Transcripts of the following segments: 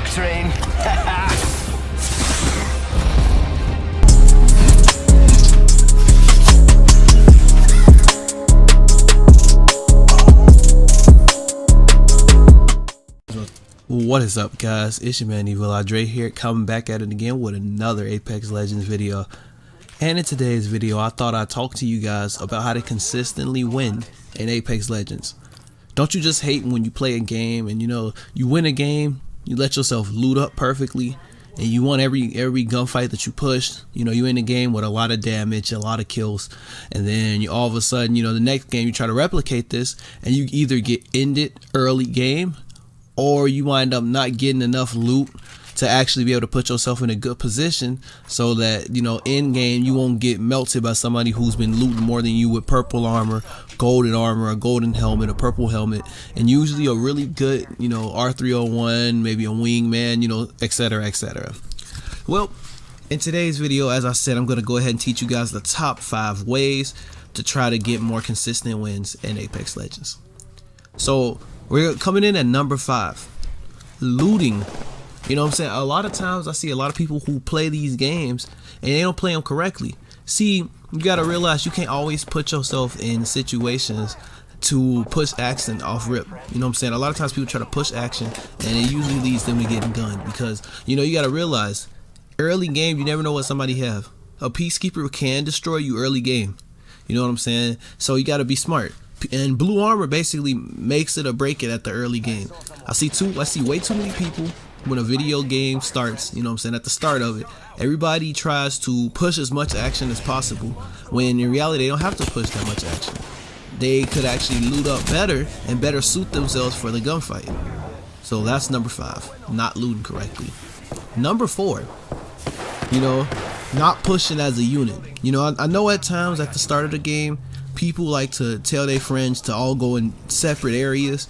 train. What is up, guys? It's your man Evasion here, coming back at it again with another Apex Legends video. And in today's video, I thought I'd talk to you guys about how to consistently win in Apex Legends. Don't you just hate when you play a game and you win a game, you let yourself loot up perfectly, and you won every gunfight that you pushed. You in the game with a lot of damage, a lot of kills, and then all of a sudden, the next game you try to replicate this, and you either get ended early game, or you wind up not getting enough loot to actually be able to put yourself in a good position so that, in game you won't get melted by somebody who's been looting more than you with purple armor, a golden helmet, a purple helmet, and usually a really good, R301, maybe a wingman, etc, etc. Well, in today's video, as I said, I'm going to go ahead and teach you guys the top 5 ways to try to get more consistent wins in Apex Legends. So we're coming in at number 5, looting. A lot of times I see a lot of people who play these games and they don't play them correctly. See, you gotta realize you can't always put yourself in situations to push action off rip. A lot of times people try to push action and it usually leads them to getting gunned, because you gotta realize early game you never know what somebody have. A peacekeeper can destroy you early game. So you gotta be smart. And blue armor basically makes it or break it at the early game. I see way too many people when a video game starts, at the start of it, everybody tries to push as much action as possible, when in reality they don't have to push that much action. They could actually loot up better and better suit themselves for the gunfight. So that's number 5, not looting correctly. Number 4, not pushing as a unit. I know at times at the start of the game people like to tell their friends to all go in separate areas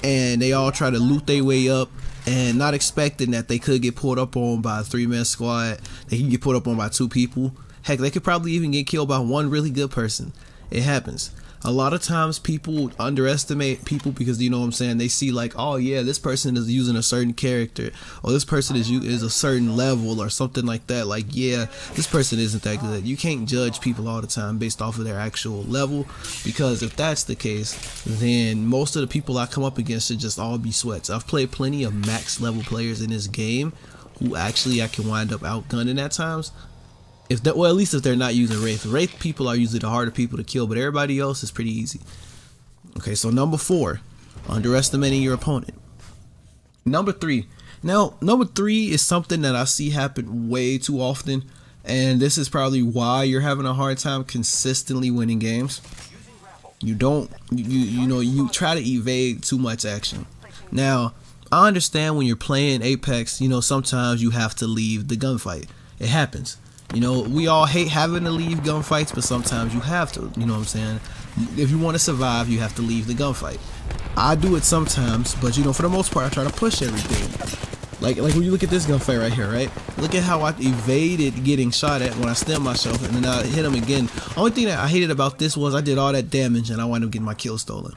and they all try to loot their way up, and not expecting that they could get pulled up on by a 3-man squad. They can get pulled up on by 2 people. Heck, they could probably even get killed by one really good person. It happens. A lot of times people underestimate people because they see like, oh yeah, this person is using a certain character, or this person is a certain level or something like that. Like, yeah, this person isn't that good. You can't judge people all the time based off of their actual level, because if that's the case, then most of the people I come up against should just all be sweats. I've played plenty of max level players in this game who actually I can wind up outgunning at times. At least if they're not using Wraith. Wraith people are usually the harder people to kill, but everybody else is pretty easy. Okay, so number 4, underestimating your opponent. Number 3. Now, number 3 is something that I see happen way too often, and this is probably why you're having a hard time consistently winning games. You try to evade too much action. Now, I understand when you're playing Apex, sometimes you have to leave the gunfight. It happens. We all hate having to leave gunfights, but sometimes you have to, If you want to survive, you have to leave the gunfight. I do it sometimes, but for the most part, I try to push everything. Like when you look at this gunfight right here, right? Look at how I evaded getting shot at when I stemmed myself, and then I hit him again. Only thing that I hated about this was I did all that damage and I wound up getting my kill stolen.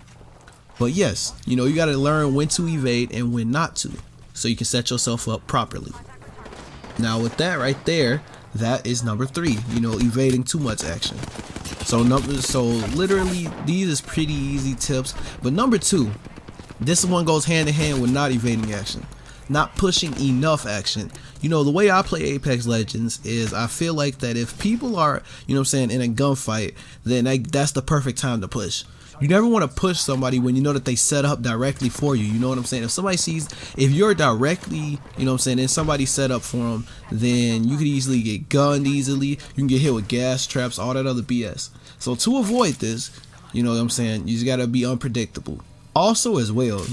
But yes, you got to learn when to evade and when not to, so you can set yourself up properly. Now with that right there, that is number 3, evading too much action. So literally these is pretty easy tips. But number 2, this one goes hand in hand with not evading action, not pushing enough action. The way I play Apex Legends is I feel like that if people are, in a gunfight, then that's the perfect time to push. You never want to push somebody when you know that they set up directly for you. You know what I'm saying? If somebody sees, if you're directly, and somebody set up for them, then you could easily get gunned easily. You can get hit with gas traps, all that other BS. So to avoid this, you just got to be unpredictable. Also as well,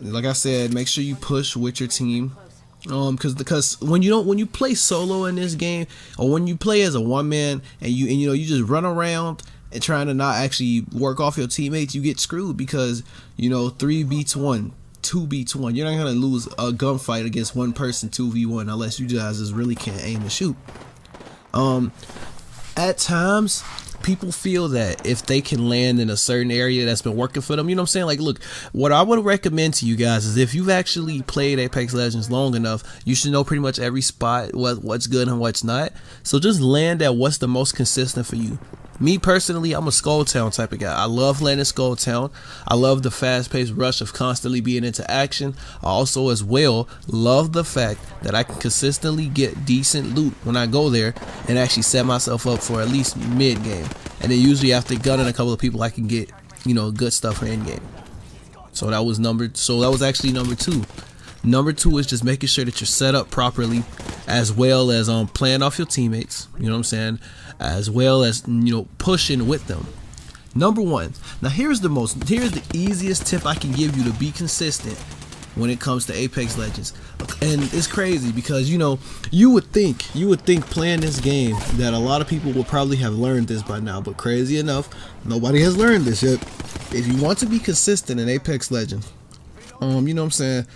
like I said, make sure you push with your team. Because when you play solo in this game, or when you play as a one man and you just run around and trying to not actually work off your teammates, you get screwed, because 3 beats 1, 2 beats 1. You're not gonna lose a gunfight against one person 2v1 unless you guys just really can't aim and shoot. At times people feel that if they can land in a certain area that's been working for them, you know what I'm saying? Like, look, what I would recommend to you guys is if you've actually played Apex Legends long enough, you should know pretty much every spot, what's good and what's not. So just land at what's the most consistent for you. Me personally, I'm a Skull Town type of guy. I love landing Skull Town. I love the fast-paced rush of constantly being into action. I also, as well, love the fact that I can consistently get decent loot when I go there and actually set myself up for at least mid-game. And then usually after gunning a couple of people, I can get, you know, good stuff for end-game. So that was actually number 2. Number 2 is just making sure that you're set up properly, as well as playing off your teammates, you know what I'm saying, as well as, you know, pushing with them. Number 1. Now here's the easiest tip I can give you to be consistent when it comes to Apex Legends. And it's crazy because, you know, you would think playing this game that a lot of people would probably have learned this by now, but crazy enough, nobody has learned this yet. If you want to be consistent in Apex Legends, you know what I'm saying,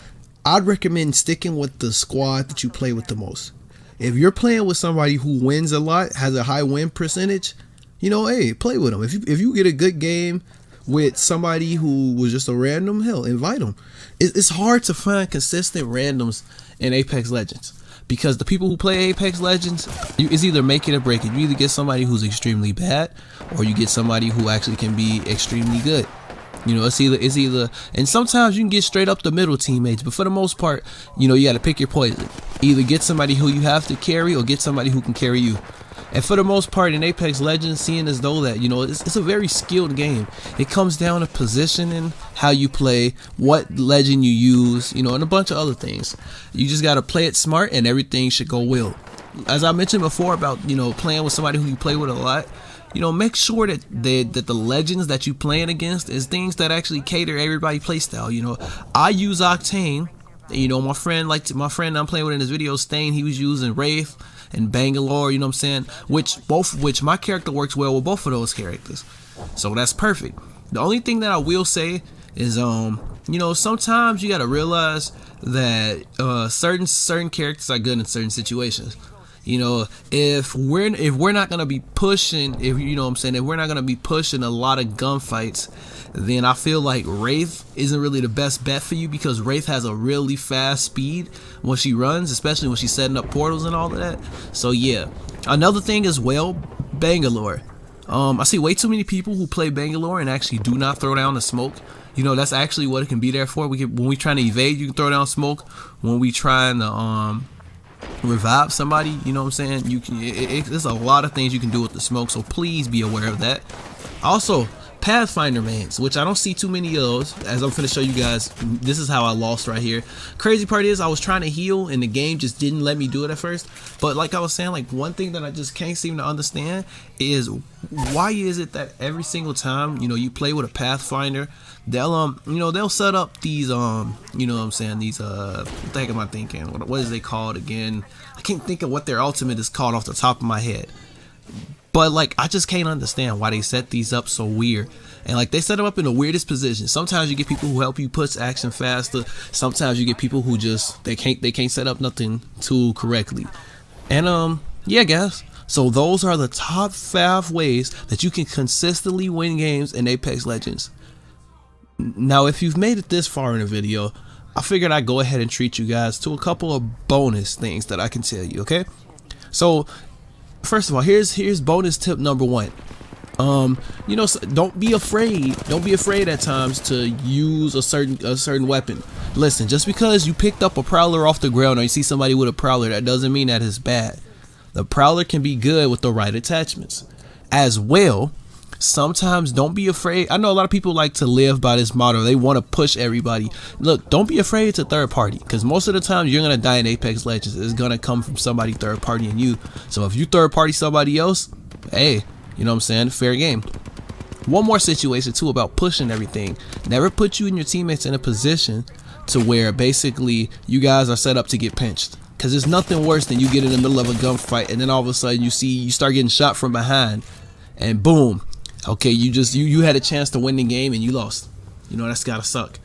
I'd recommend sticking with the squad that you play with the most. If you're playing with somebody who wins a lot, has a high win percentage, you know, hey, play with them. If you get a good game with somebody who was just a random, hell, invite them. It's hard to find consistent randoms in Apex Legends because the people who play Apex Legends, it's either make it or break it. You either get somebody who's extremely bad or you get somebody who actually can be extremely good. You know, it's either, and sometimes you can get straight up the middle teammates, but for the most part, you know, you got to pick your poison. Either get somebody who you have to carry or get somebody who can carry you. And for the most part in Apex Legends, seeing as though that, you know, it's a very skilled game. It comes down to positioning, how you play, what legend you use, you know, and a bunch of other things. You just got to play it smart and everything should go well. As I mentioned before about, you know, playing with somebody who you play with a lot, you know, make sure that the legends that you playing against is things that actually cater everybody's playstyle. You know, I use Octane. You know, my friend I'm playing with in this video, Stain, he was using Wraith and Bangalore. You know what I'm saying? Which my character works well with both of those characters. So that's perfect. The only thing that I will say is, you know, sometimes you gotta realize that certain characters are good in certain situations. You know, if we're not gonna be pushing, if we're not gonna be pushing a lot of gunfights, then I feel like Wraith isn't really the best bet for you because Wraith has a really fast speed when she runs, especially when she's setting up portals and all of that. So yeah, another thing as well, Bangalore. I see way too many people who play Bangalore and actually do not throw down the smoke. You know, that's actually what it can be there for. When we trying to evade, you can throw down smoke. When we trying to revive somebody, you know what I'm saying, you can, there's a lot of things you can do with the smoke, so please be aware of that. Also, Pathfinder mains, which I don't see too many of those. As I'm finna show you guys, this is how I lost right here. Crazy part is I was trying to heal and the game just didn't let me do it at first. But like I was saying, like one thing that I just can't seem to understand is why is it that every single time, you know, you play with a Pathfinder, they'll you know, they'll set up these you know what I'm saying, these what the heck am I thinking, what is they called again? I can't think of what their ultimate is called off the top of my head. But like, I just can't understand why they set these up so weird. And like, they set them up in the weirdest position. Sometimes you get people who help you push action faster. Sometimes you get people who just they can't set up nothing too correctly. And yeah guys, so those are the top 5 ways that you can consistently win games in Apex Legends. Now if you've made it this far in the video, I figured I'd go ahead and treat you guys to a couple of bonus things that I can tell you, okay? So first of all, here's bonus tip number 1. You know, don't be afraid at times to use a certain weapon. Listen, just because you picked up a prowler off the ground or you see somebody with a prowler, that doesn't mean that it's bad. The prowler can be good with the right attachments. As well, sometimes don't be afraid. I know a lot of people like to live by this motto. They want to push everybody. Look, don't be afraid to third party, because most of the time you're going to die in Apex Legends. It's going to come from somebody third partying you. So if you third party somebody else, hey, you know what I'm saying, fair game. One more situation too about pushing everything. Never put you and your teammates in a position to where basically you guys are set up to get pinched. Because there's nothing worse than you get in the middle of a gunfight and then all of a sudden you start getting shot from behind and boom. Okay, you had a chance to win the game and you lost. You know, that's gotta suck.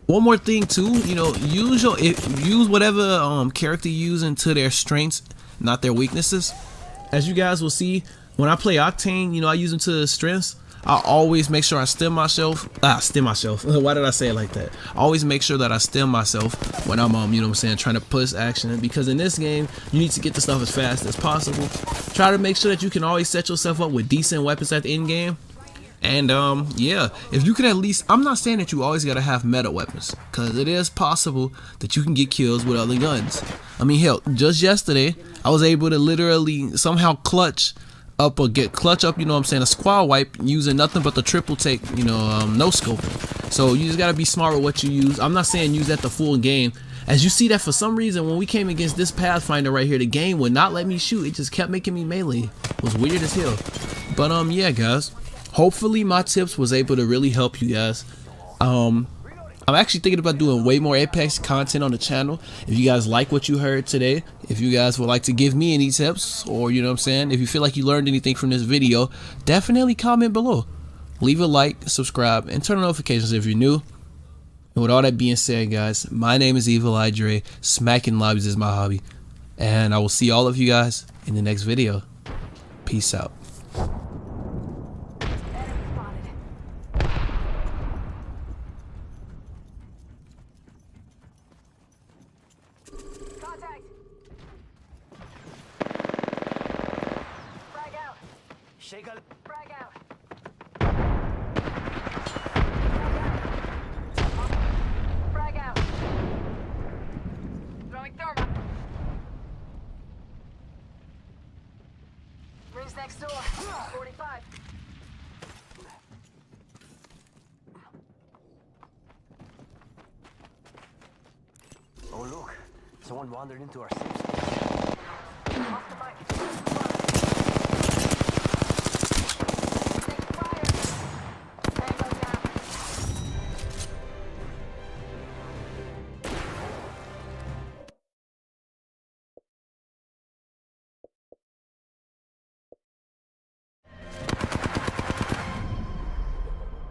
One more thing too, you know, use whatever character you're using to their strengths, not their weaknesses. As you guys will see, When I play Octane, you know, I use them to strengths. I always make sure I stem myself. Stem myself. Why did I say it like that? I always make sure that I stem myself when I'm, you know what I'm saying, trying to push action. Because in this game, you need to get the stuff as fast as possible. Try to make sure that you can always set yourself up with decent weapons at the end game. And yeah, if you can at least, I'm not saying that you always gotta have meta weapons, because it is possible that you can get kills with other guns. I mean, hell, just yesterday I was able to literally somehow clutch up, you know what I'm saying, a squad wipe using nothing but the triple take, you know, no scoping. So you just gotta be smart with what you use. I'm not saying use that the full game. As you see that for some reason when we came against this Pathfinder right here, the game would not let me shoot. It just kept making me melee. It was weird as hell. But yeah, guys, hopefully my tips was able to really help you guys. I'm actually thinking about doing way more Apex content on the channel. If you guys like what you heard today, if you guys would like to give me any tips, or you know what I'm saying, if you feel like you learned anything from this video, definitely comment below. Leave a like, subscribe, and turn on notifications if you're new. And with all that being said, guys, my name is Evil Dre. Smacking lobbies is my hobby. And I will see all of you guys in the next video. Peace out. Shake a frag out. Frag out. Throwing thermite. Rings next door. 45. Oh look, someone wandered into our safe space. Off the bike.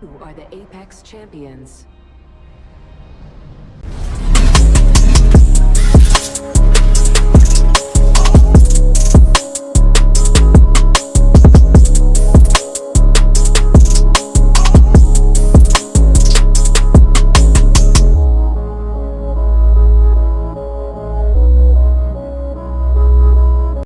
Who are the Apex champions?